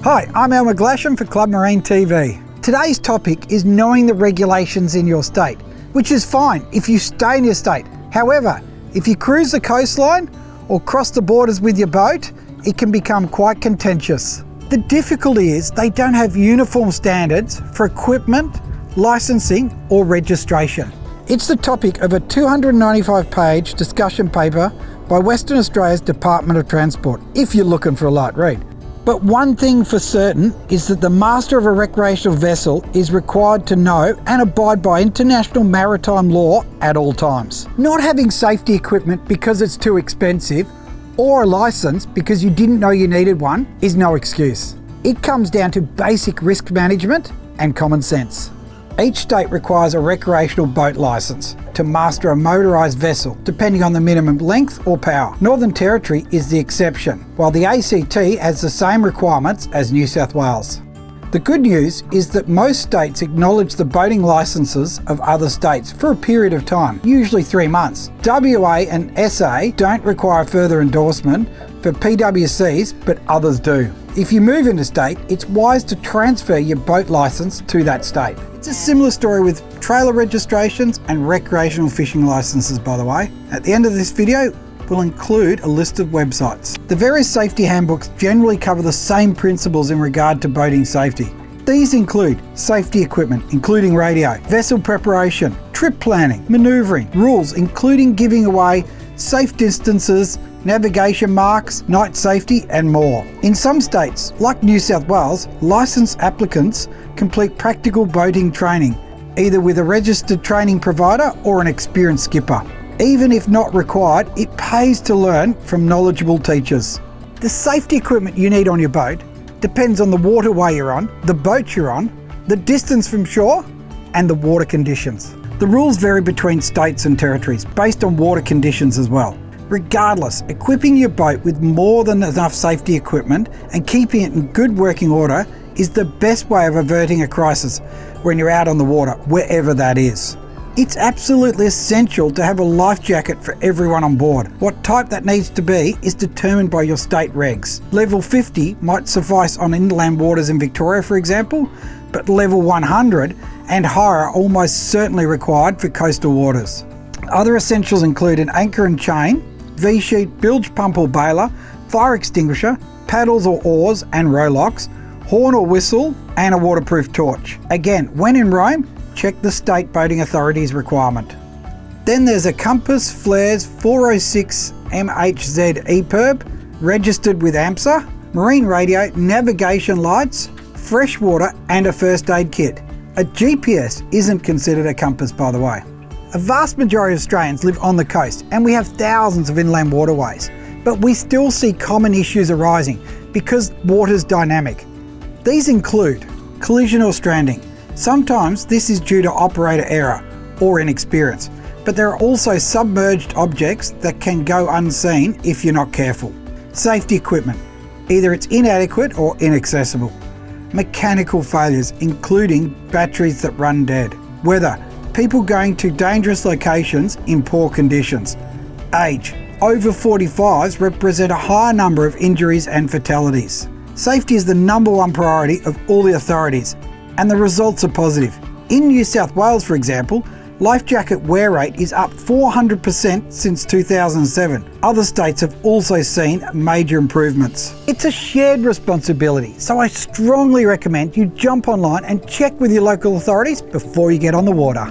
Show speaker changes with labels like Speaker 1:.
Speaker 1: Hi, I'm McGlashan for Club Marine TV. Today's topic is knowing the regulations in your state, which is fine if you stay in your state. However, if you cruise the coastline or cross the borders with your boat, it can become quite contentious. The difficulty is they don't have uniform standards for equipment, licensing or registration. It's the topic of a 295-page discussion paper by Western Australia's Department of Transport, if you're looking for a light read. But one thing for certain is that the master of a recreational vessel is required to know and abide by international maritime law at all times. Not having safety equipment because it's too expensive or a license because you didn't know you needed one is no excuse. It comes down to basic risk management and common sense. Each state requires a recreational boat licence to master a motorised vessel, depending on the minimum length or power. Northern Territory is the exception, while the ACT has the same requirements as New South Wales. The good news is that most states acknowledge the boating licences of other states for a period of time, usually 3 months. WA and SA don't require further endorsement for PWCs, but others do. If you move interstate, it's wise to transfer your boat licence to that state. It's a similar story with trailer registrations and recreational fishing licences, by the way. At the end of this video, we'll include a list of websites. The various safety handbooks generally cover the same principles in regard to boating safety. These include safety equipment, including radio, vessel preparation, trip planning, manoeuvring, rules including giving away safe distances, navigation marks, night safety and more. In some states, like New South Wales, licensed applicants complete practical boating training, either with a registered training provider or an experienced skipper. Even if not required, it pays to learn from knowledgeable teachers. The safety equipment you need on your boat depends on the waterway you're on, the boat you're on, the distance from shore, and the water conditions. The rules vary between states and territories based on water conditions as well. Regardless, equipping your boat with more than enough safety equipment and keeping it in good working order is the best way of averting a crisis when you're out on the water, wherever that is. It's absolutely essential to have a life jacket for everyone on board. What type that needs to be is determined by your state regs. Level 50 might suffice on inland waters in Victoria, for example, but level 100 and higher are almost certainly required for coastal waters. Other essentials include an anchor and chain, V-sheet, bilge pump or baler, fire extinguisher, paddles or oars and rowlocks, horn or whistle, and a waterproof torch. Again, when in Rome, check the State Boating Authority's requirement. Then there's a compass, flares, 406 MHZ EPIRB, registered with AMSA, marine radio, navigation lights, fresh water and a first aid kit. A GPS isn't considered a compass, by the way. A vast majority of Australians live on the coast and we have thousands of inland waterways, but we still see common issues arising because water's dynamic. These include collision or stranding. Sometimes this is due to operator error or inexperience, but there are also submerged objects that can go unseen if you're not careful. Safety equipment, either it's inadequate or inaccessible. Mechanical failures, including batteries that run dead. Weather, people going to dangerous locations in poor conditions. Age, over 45s represent a higher number of injuries and fatalities. Safety is the #1 priority of all the authorities, and the results are positive. In New South Wales, for example, life jacket wear rate is up 400% since 2007. Other states have also seen major improvements. It's a shared responsibility, so I strongly recommend you jump online and check with your local authorities before you get on the water.